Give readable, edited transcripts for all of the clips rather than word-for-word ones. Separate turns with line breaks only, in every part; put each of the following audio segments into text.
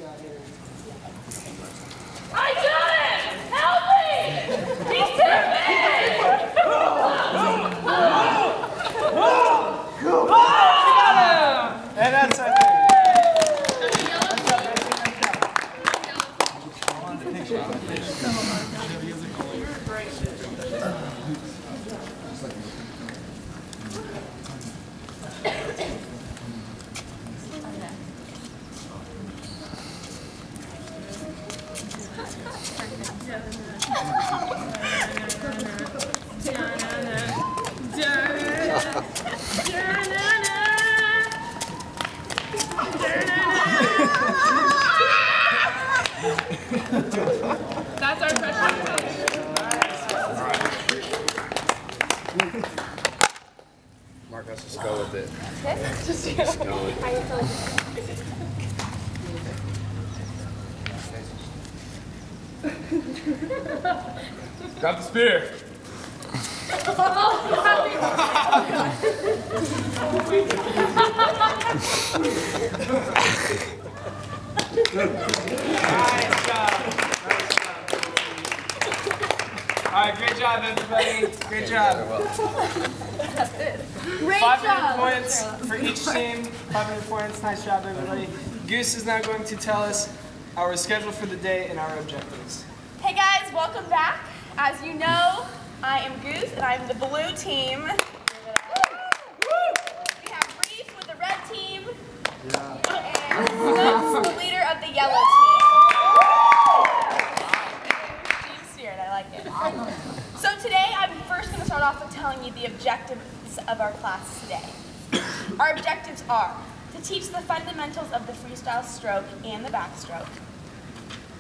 shot here.
I got it! Help me! He's too big!
And that's our thing.
That's our question.
Mark has to just go with it.
Just
go with it. Grab the spear.
Nice job. All right, great job, everybody. Great job.
Great
500 points for each team. 500 points. Nice job, everybody. Goose is now going to tell us our schedule for the day and our objectives.
Hey guys, welcome back. As you know, I am Goose and I'm the blue team. We have Reese with the red team. And Snooks, the leader of the yellow team. Team spirit, I like it. So today, I'm first going to start off with telling you the objectives of our class today. Our objectives are to teach the fundamentals of the freestyle stroke and the backstroke,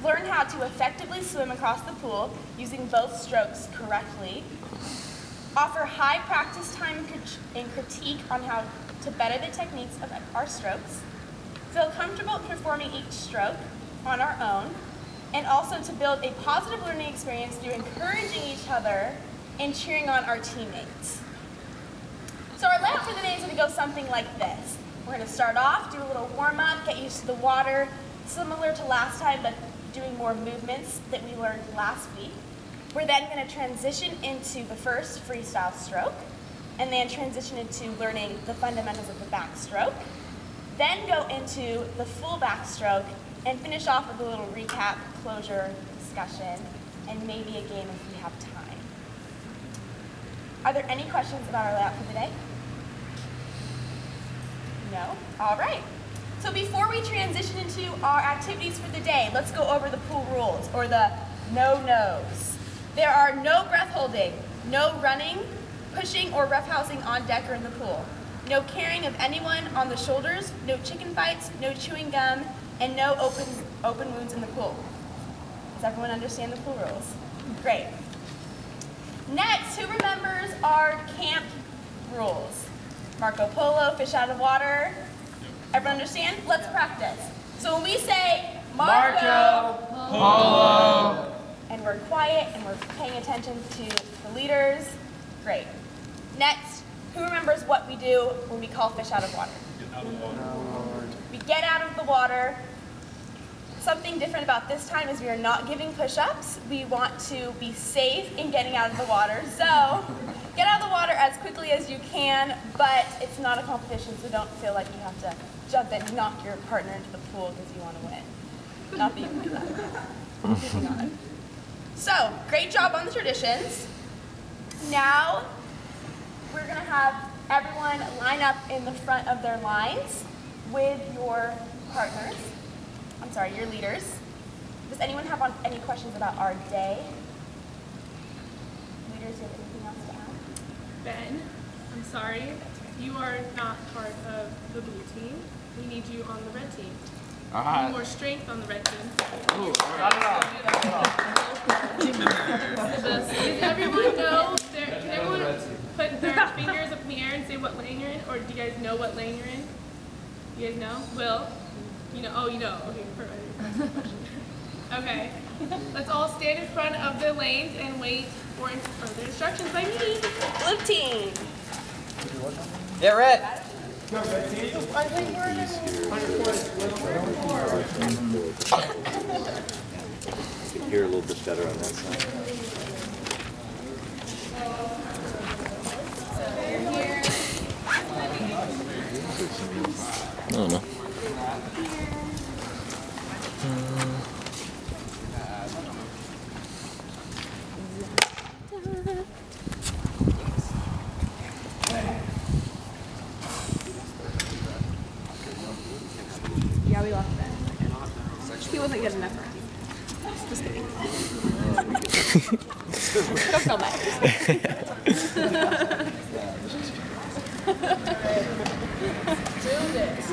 learn how to effectively swim across the pool using both strokes correctly, offer high practice time and critique on how to better the techniques of our strokes, feel comfortable performing each stroke on our own, and also to build a positive learning experience through encouraging each other and cheering on our teammates. So our layout for the day is going to go something like this. We're going to start off, do a little warm-up, get used to the water, similar to last time, but doing more movements that we learned last week. We're then going to transition into the first freestyle stroke, and then transition into learning the fundamentals of the backstroke, then go into the full backstroke, and finish off with a little recap, closure, discussion, and maybe a game if we have time. Are there any questions about our layout for the day? No? All right. So before we transition into our activities for the day, let's go over the pool rules, or the no-nos. There are no breath holding, no running, pushing, or roughhousing on deck or in the pool, no carrying of anyone on the shoulders, no chicken fights, no chewing gum, and no open wounds in the pool. Does everyone understand the pool rules? Great. Next, who remembers our camp rules? Marco Polo, fish out of water. Everyone understand? Let's practice. So when we say Marco
Polo,
and we're quiet and we're paying attention to the leaders, great. Next, who remembers what we do when we call fish out of water?
Get out of the water.
We get out of the water. Something different about this time is we are not giving push-ups. We want to be safe in getting out of the water. So get out of the water as quickly as you can, but it's not a competition, so don't feel like you have to jump and knock your partner into the pool because you want to win. Not being like that. Not. So, great job on the traditions. Now, we're going to have everyone line up in the front of their lines with your partners. I'm sorry, your leaders. Does anyone have any questions about our day? Leaders, do you have anything else to add?
Ben, I'm sorry, you are not part of the blue team. We need you on the red team. We need more strength on the red team.
Ooh, not at all.
Does everyone know? Can everyone put their fingers up in the air and say what lane you're in? Or do you guys know what lane you're in? You guys know? Will? You know? Oh, you know. Okay, perfect. Okay. Let's all stand in front of the lanes and wait for further instructions by me.
Blue team.
Get red.
I think we're in
Hear a little bit better on that side. I don't know.
Yeah, we lost that. He wasn't good enough for us. Just kidding. Don't feel bad.
Do this.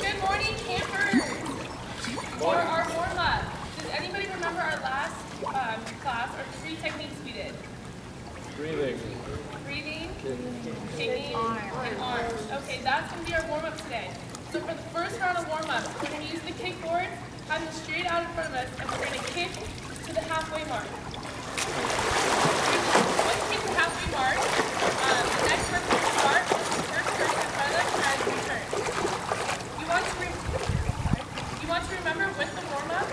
Good morning, campers. For our warm-up, does anybody remember our last class, or 3 techniques we did? Breathing, kicking, and arms. Okay, that's going to be our warm-up today. So for the first round of warm-up, we're going to use the kickboard, have them straight out in front of us, and we're going to kick to the halfway mark. Once you kick the halfway mark, the next person will start, your turn in front of us as you turn. You want to remember with the warm-up,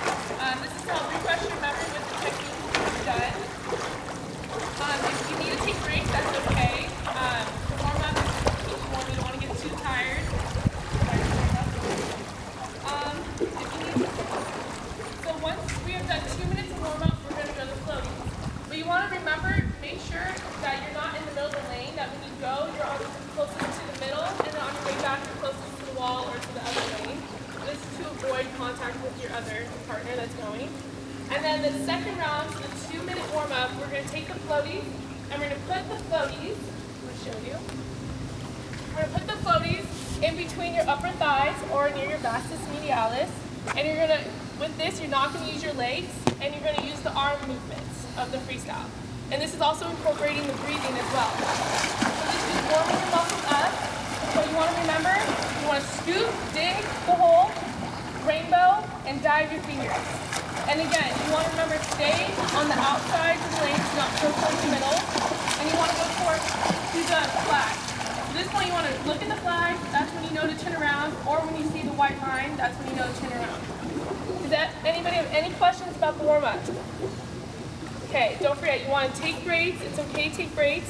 this is called refresh your memory with the technique you've done. If you need to take breaks, that's okay. The warm-up is each one, you don't want to get too tired. So once we have done 2 minutes of warm-up, we're going to go to floaties. But you want to remember, make sure that you're not in the middle of the lane, that when you go, you're on closest to the middle, and then on your way back, you're closest to the wall or to the other lane. This is to avoid contact with your other partner that's going. And then the second round, so the 2-minute warm-up, we're going to take the floaties, and we're going to put the floaties, I'm going to show you. We're going to put the floaties in between your upper thighs or near your vastus medialis. And you're going to, with this, you're not going to use your legs, and you're going to use the arm movements of the freestyle. And this is also incorporating the breathing as well. So this is warming your muscles up. What you want to remember, you want to scoop, dig the hole, rainbow, and dive your fingers. And again, you want to remember, stay on the outside of the lane, so not so towards the middle. And you want to go to the flag. So this point, you want to look at the flag, that's when you know to turn around, or when you see the white line, that's when you know to turn around. Does anybody have any questions about the warm-up? Okay, don't forget, you want to take breaks. It's okay to take breaks.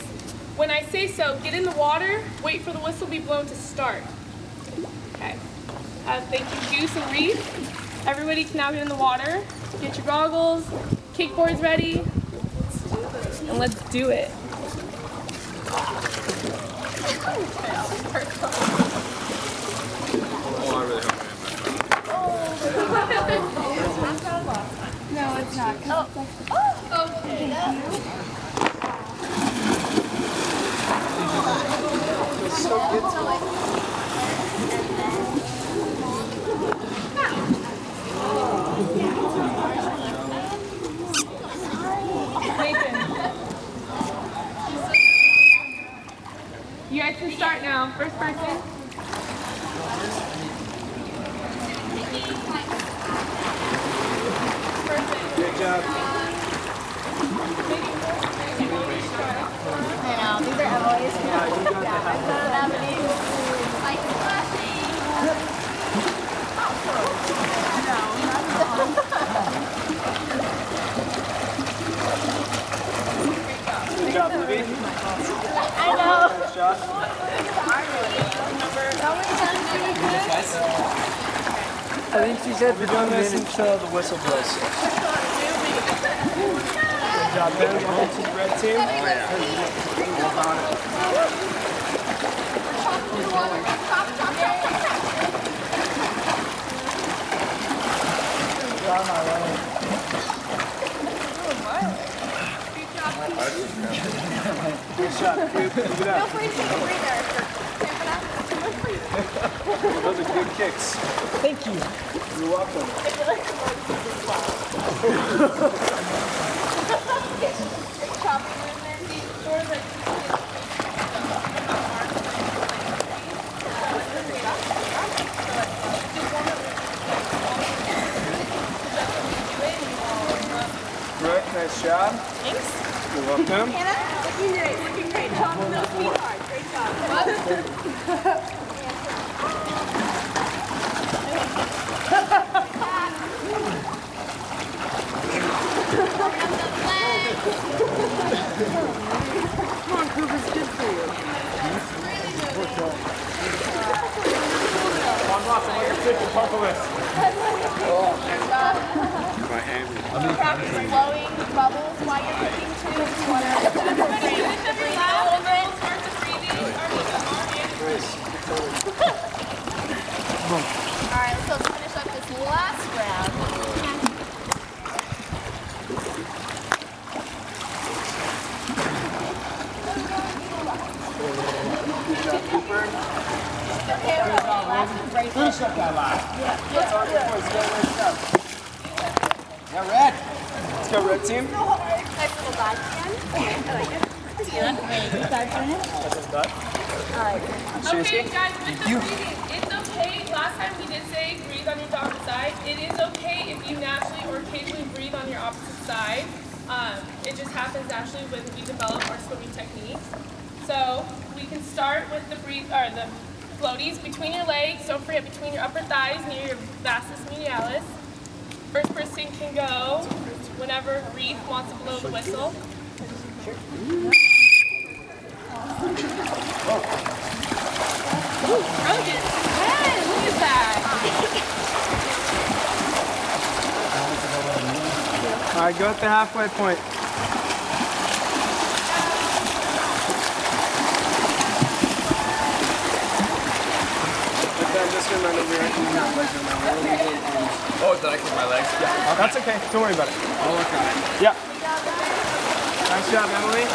When I say so, get in the water, wait for the whistle to be blown to start. Okay. Thank you, Goose and Reef. Everybody can now get in the water. Get your goggles, kickboards ready, and let's do it.
No, it's not.
Okay.
You guys can start now. First person.
Good job.
I know, these are Emily's.
Good job, Libby.
I know.
Nice shot.
I think she said
We're doing this until the whistle blows. Good job, Ben. Welcome to the red team. Good shot, Coop. Keep it up. Those are good kicks.
Thank you.
You're welcome. Brooke, nice job.
Thanks.
You're welcome.
Hannah, looking great, looking great. Top of those sweetheart. Great job. Come on, Coop, it's good for you.
Practice blowing bubbles while you're cooking too. If you want to breathe a little bit. Alright, let's go finish up this last round.
Good job, Cooper.
Okay, we're
Finish up that last. Let's go, let's go. Yeah, red. Let's go, red team.
nice little dive again. I like it.
Okay, guys, with the breathing, it's okay. Last time we did say breathe on your opposite side. It is okay if you naturally or occasionally breathe on your opposite side. It just happens naturally when we develop our swimming techniques. So we can start with the the floaties between your legs. Don't forget between your upper thighs near your vastus medialis. First person can go whenever Reef wants to blow the whistle. Brilliant. Hey, look at that.
All right, go at the halfway point. Just remember your legs are not really good arms.
Oh, did I kick my legs?
Yeah. Oh, that's okay. Don't worry about it.
I'll work on it.
Yeah. Nice job, Emily.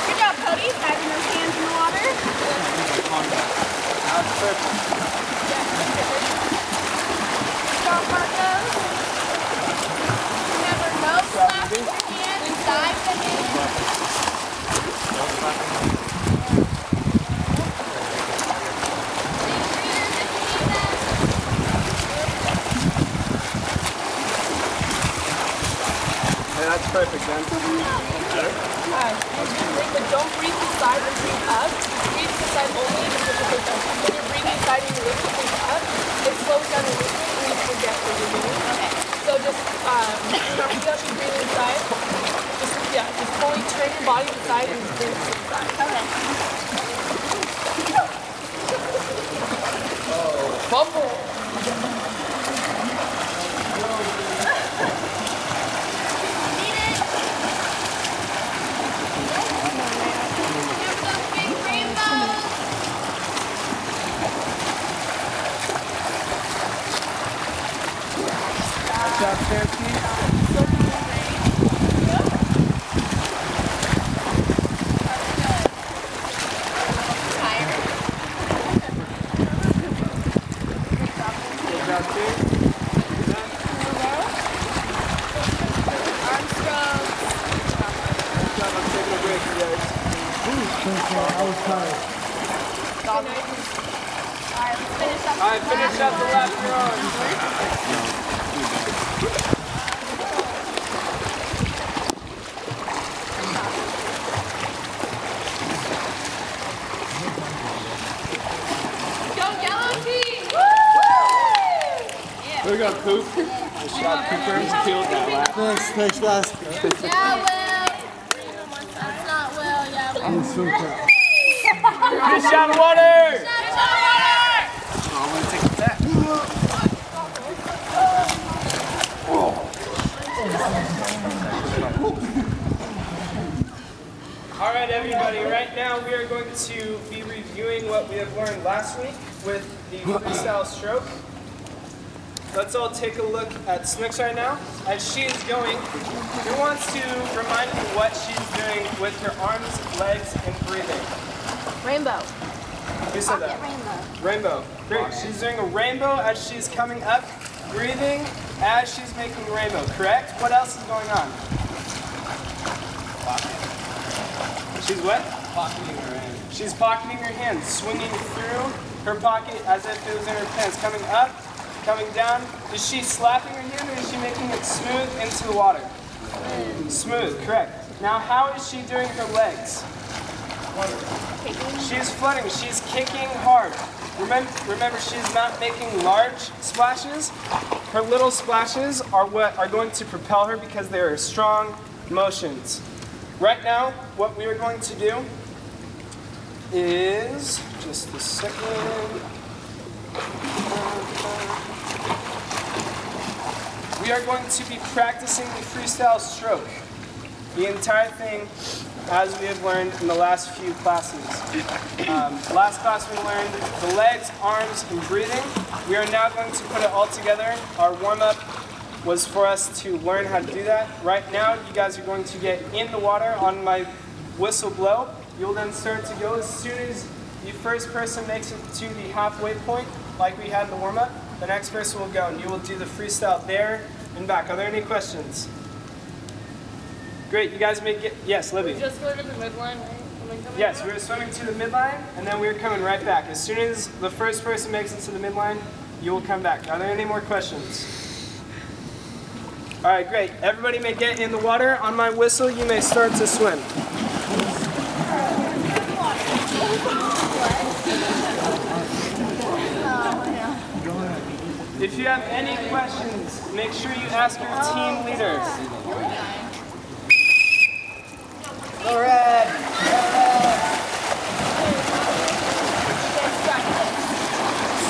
Good job, Cody. Diving those hands in the water.
That's perfect.
Good job, Marcos. Remember, no slap with your hands. Dive them in.
That's perfect, then.
But don't breathe inside and breathe up. Breathe inside only because when you're breathing inside and you're lifting up, it slows down your movement and you forget what you're doing. Okay. So just not be breathing inside. Just fully turn your body to the side and just breathe to the side.
Okay.
Fumble!
Good job, Cherokee. Alright, finish up the left row.
Go Gallo team!
Here we go, Coop. Good shot, Cooper. Killed that lap.
Thanks, last.
Yeah, Will. That's not Will. Yeah, Will.
Fish out of water!
I'm gonna take it back.
Alright everybody, right now we are going to be reviewing what we have learned last week with the freestyle stroke. Let's all take a look at Snooks right now. As she is going, who wants to remind me what she's doing with her arms, legs, and breathing?
Rainbow.
Who said that? Rainbow. Great. She's doing a rainbow as she's coming up, breathing as she's making a rainbow, correct? What else is going on? She's what?
Pocketing her hand.
She's pocketing her hands, swinging through her pocket as if it was in her pants, coming up coming down. Is she slapping her hand or is she making it smooth into the water? Smooth, correct. Now how is she doing her legs? She's flooding, she's kicking hard. Remember, she's not making large splashes. Her little splashes are what are going to propel her because they are strong motions. Right now, what we are going to do is, just a second. We are going to be practicing the freestyle stroke. The entire thing as we have learned in the last few classes. Last class we learned the legs, arms, and breathing. We are now going to put it all together. Our warm-up was for us to learn how to do that. Right now, you guys are going to get in the water on my whistle blow. You'll then start to go as soon as the first person makes it to the halfway point, like we had in the warm-up. The next person will go, and you will do the freestyle there and back. Are there any questions? Great, you guys may get, yes, Libby.
We just go to the midline, right?
Yes, we're swimming to the midline, and then we're coming right back. As soon as the first person makes it to the midline, you will come back. Are there any more questions? All right, great. Everybody may get in the water. On my whistle, you may start to swim. If you have any questions, make sure you ask your team leader.
Go red.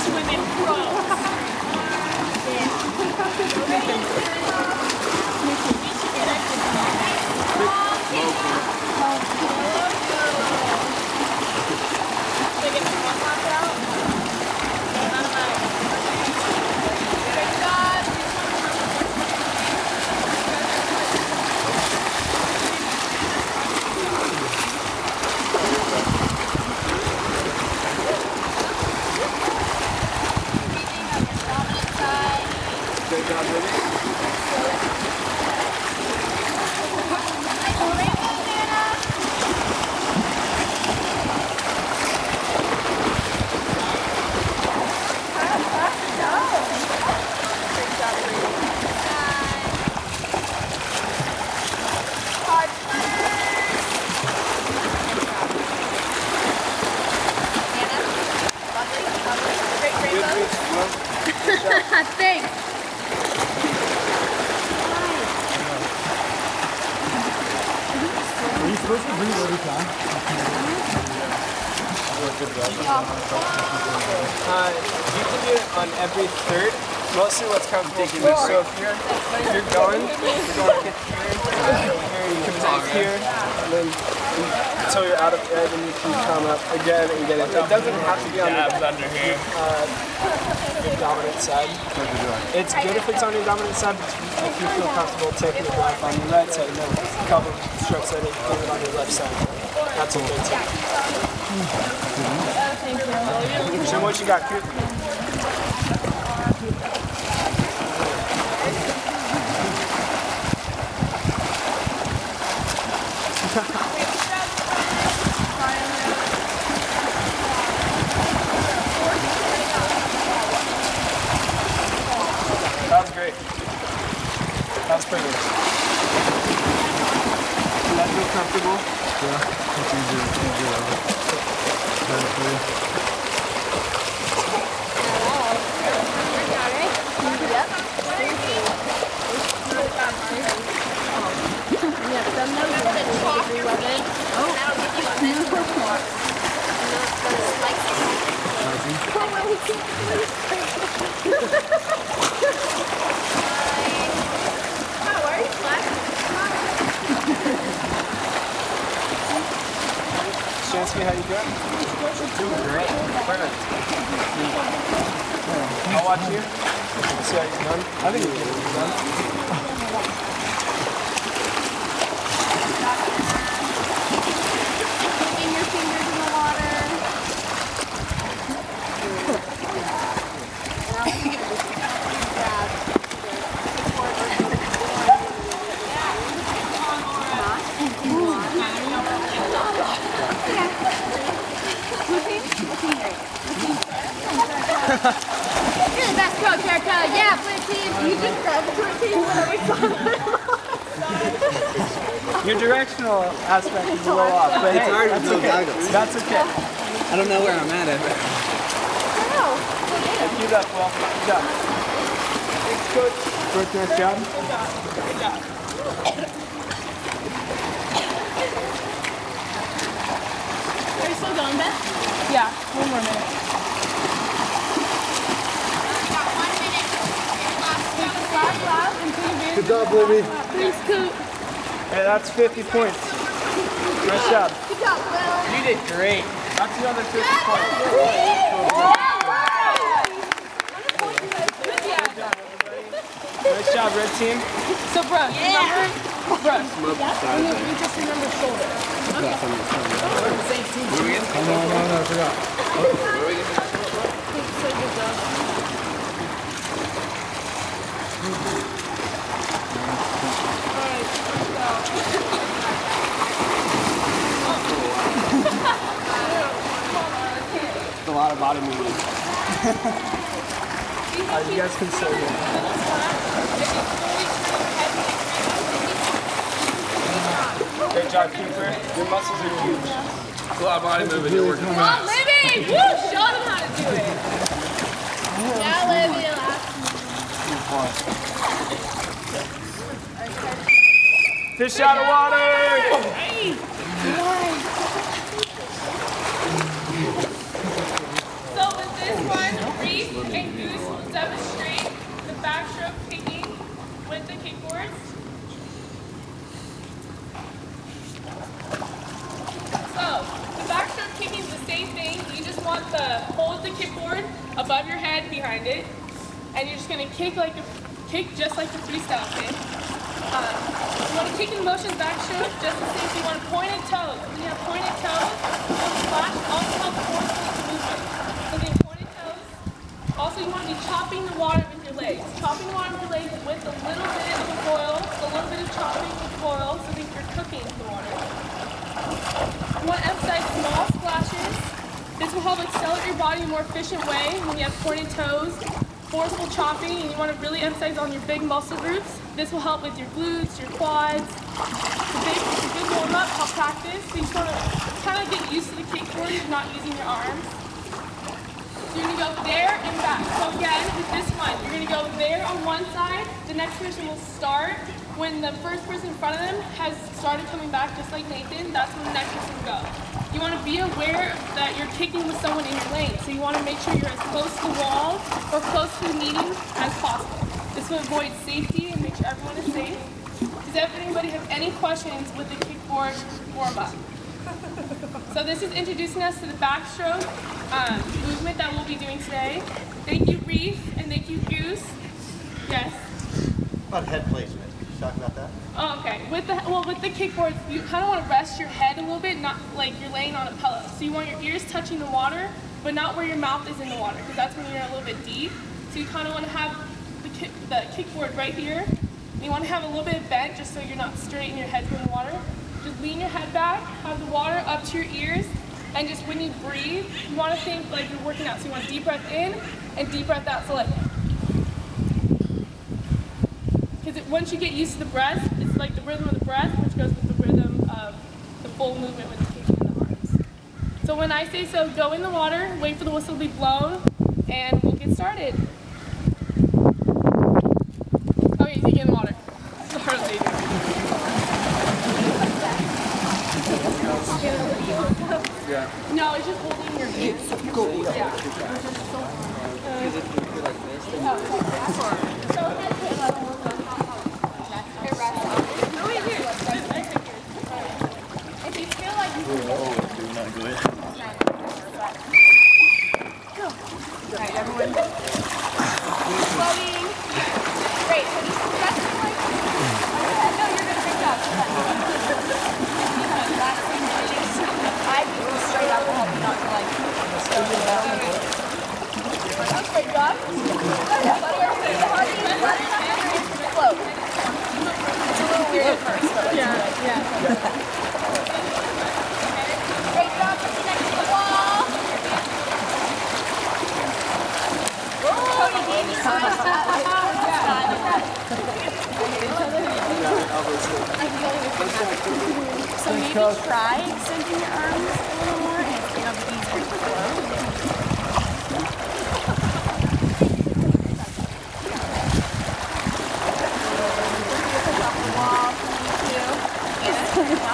Swimming frogs.
Thanks.
Are you supposed to breathe every time?
You can do it on every third. Mostly what's comfortable for you. So if you're going to hit here, you come back here, and then until you're out of air, then you can come up again and get it. It doesn't have to be on your dominant side. It's good if it's on your dominant side, but if you feel comfortable taking the breath on your right side and then a couple strokes at it, keep it on your left side. That's okay too. So what you got, Coop? That was great. That was pretty good. Does that feel comfortable?
Yeah, it's easier. Better for you.
Shansky, how you doing? Doing great. Perfect. I'll watch you. See how you're done. I think you're done.
Putting your fingers in the water. You're the best coach, Erica. You just gravitate whenever we saw
Your directional aspect is a little off, but hey, that's okay. That's okay.
I don't know where I'm at.
Keep it up, Will. Good job. Thanks, Coach. First, nice job. Good job. Good job.
Are you still going, Beth? Yeah, 1 more minute.
Good job, Libby.
Thanks, Coop.
Hey, that's 50 points. Nice job.
Good job, Will.
You did great. That's another 50 points. Nice job, red team.
So, Bruce, remember? Bruce, you just remember shoulder. Okay.
No, I forgot.
So good job.
It's a lot of body movement.
You guys can still do it. Great job, Cooper. Your muscles are huge.
It's a lot of body movement. You're working on that.
Libby! Woo! Show them how to do it. Yeah, Libby.
Fish out of water!
So with this one, Reese and Goose will demonstrate the backstroke kicking with the kickboards. So the backstroke kicking is the same thing. You just want to hold the kickboard above your head behind it, and you're just going to kick just like the freestyle kick. You want to kick in motion backstroke just the same. So you want to pointed toes. When you have pointed toes, splash also helps forceful movement. So then pointed toes. Also, you want to be chopping the water with your legs. Chopping the water with your legs with a little bit of the foil, a little bit of chopping with foil, so that you're cooking the water. You want to emphasize small splashes. This will help accelerate your body in a more efficient way when you have pointed toes, forceful chopping, and you want to really emphasize on your big muscle groups. This will help with your glutes, your quads. It's a good warm-up, help practice. So you just want to kind of get used to the kickboard and not using your arms. So you're going to go there and back. So again, with this one, you're going to go there on one side. The next person will start when the first person in front of them has started coming back, just like Nathan. That's when the next person will go. You want to be aware that you're kicking with someone in your lane. So you want to make sure you're as close to the wall or close to the median as possible. This will avoid safety and make sure everyone is safe. Does anybody have any questions with the kickboard warm-up? So this is introducing us to the backstroke movement that we'll be doing today. Thank you, Reef, and thank you, Goose. Yes?
About head placement. Could you talk about that?
Oh, okay. With the kickboards, you kind of want to rest your head a little bit, not like you're laying on a pillow. So you want your ears touching the water, but not where your mouth is in the water, because that's when you're a little bit deep. So you kind of want to have the kickboard right here. And you want to have a little bit of bend just so you're not straight and your head's in the water. Just lean your head back, have the water up to your ears, and just when you breathe, you want to think like you're working out. So you want deep breath in and deep breath out. So like, because once you get used to the breath, it's like the rhythm of the breath, which goes with the rhythm of the full movement with the kicking in the arms. So when I say so, go in the water, wait for the whistle to be blown, and we'll get started. Okay, you get in the water. It's hard to do.
Yeah.
No, it's just holding your ears.
Go.
Yeah. If you feel like you can Alright, everyone. Floating. Great, so just press it like no, you're good, great job. Last thing, please. I can go straight up and help you not to like slow it down.
So maybe try extending your arms a little more and it'll be easier to float.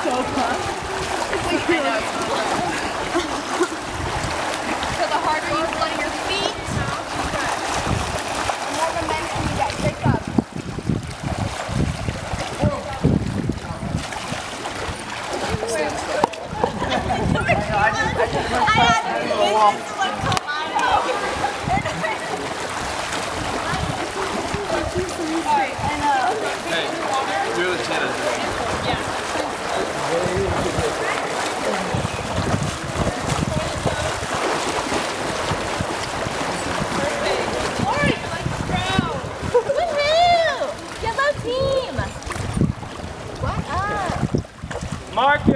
So fun. I know it's fun. So the harder you flutter your feet, the more momentum you get. Great job.
Hey, do the tennis.
Marco!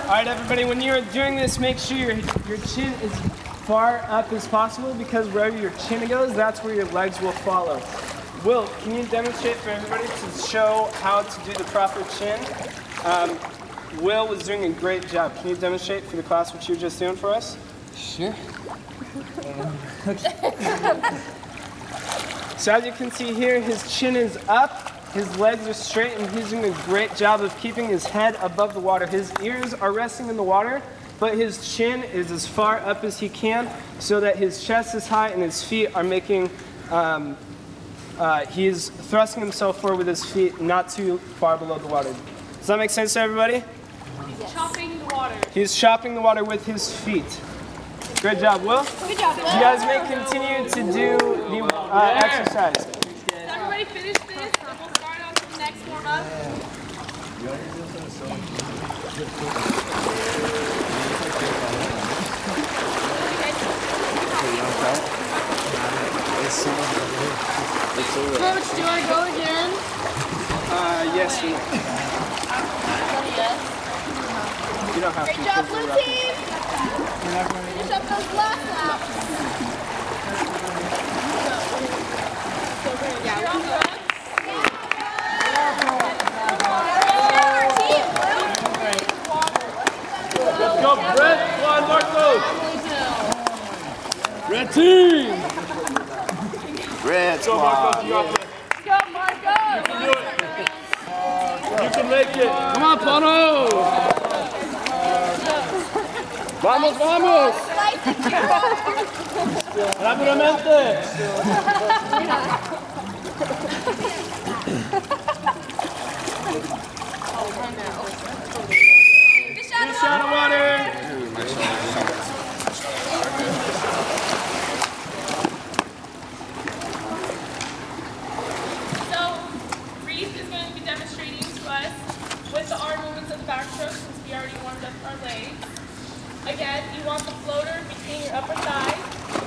All right, everybody, when you're doing this, make sure your chin is far up as possible because wherever your chin goes, that's where your legs will follow. Will, can you demonstrate for everybody to show how to do the proper chin? Will was doing a great job. Can you demonstrate for the class what you were just doing for us?
Sure.
So as you can see here, his chin is up, his legs are straight, and he's doing a great job of keeping his head above the water. His ears are resting in the water, but his chin is as far up as he can so that his chest is high and his feet are making, he's thrusting himself forward with his feet not too far below the water. Does that make sense to everybody?
He's chopping the water.
He's chopping the water with his feet. Great job, Will.
Good job, Will.
You guys may continue to do the exercise.
So everybody finish this, and we'll start on to the next warm-up.
Coach, do I go again?
Yes, you don't have to.
Great job, blue team. Finish up those last laps.
Let's go, Brett. Come on, Marco. Red team. Red squad.
Go, Marco.
You can make it. Come on, Pano. Vamos, vamos. Rápidamente.
Fish out of water.
So, Reese is going to be demonstrating to us with the arm movements of the backstroke since we already warmed up our legs. Again, you want the floater between your upper thighs.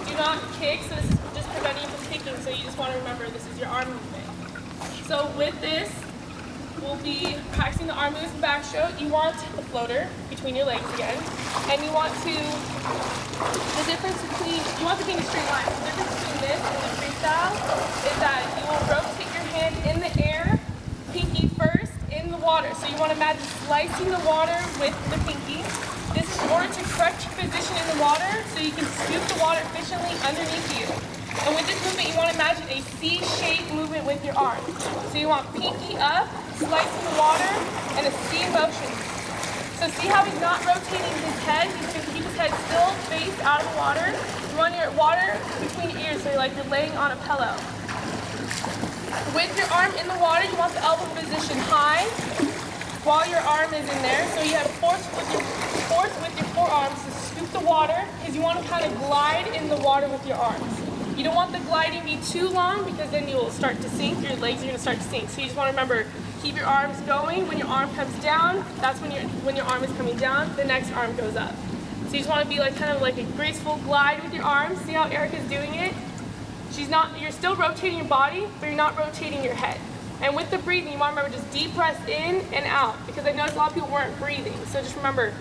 Do not kick, so this is just preventing you from kicking, so you just want to remember this is your arm movement. So with this, we'll be practicing the arm movements and backstroke. You want the floater between your legs again, and you want to, you want to be in a straight line. The difference between this and the freestyle is that you will rotate your hand in the air, pinky first, in the water. So you want to imagine slicing the water with the pinky. This is in order to correct your position in the water so you can scoop the water efficiently underneath you. And with this movement, you want to imagine a C-shaped movement with your arm. So you want pinky up, slicing the water, and a C motion. So see how he's not rotating his head? He's going to keep his head still, face out of the water. You want your water between your ears, so you're laying on a pillow. With your arm in the water, you want the elbow position high while your arm is in there. So you have force with your forearms to scoop the water, because you want to kind of glide in the water with your arms. You don't want the gliding to be too long because then you'll start to sink. Your legs are going to start to sink. So you just want to remember, keep your arms going. When your arm comes down, that's when your arm is coming down. The next arm goes up. So you just want to be kind of like a graceful glide with your arms. See how Erica's doing it? You're still rotating your body, but you're not rotating your head. And with the breathing, you want to remember just deep breaths in and out, because I noticed a lot of people weren't breathing. So just remember,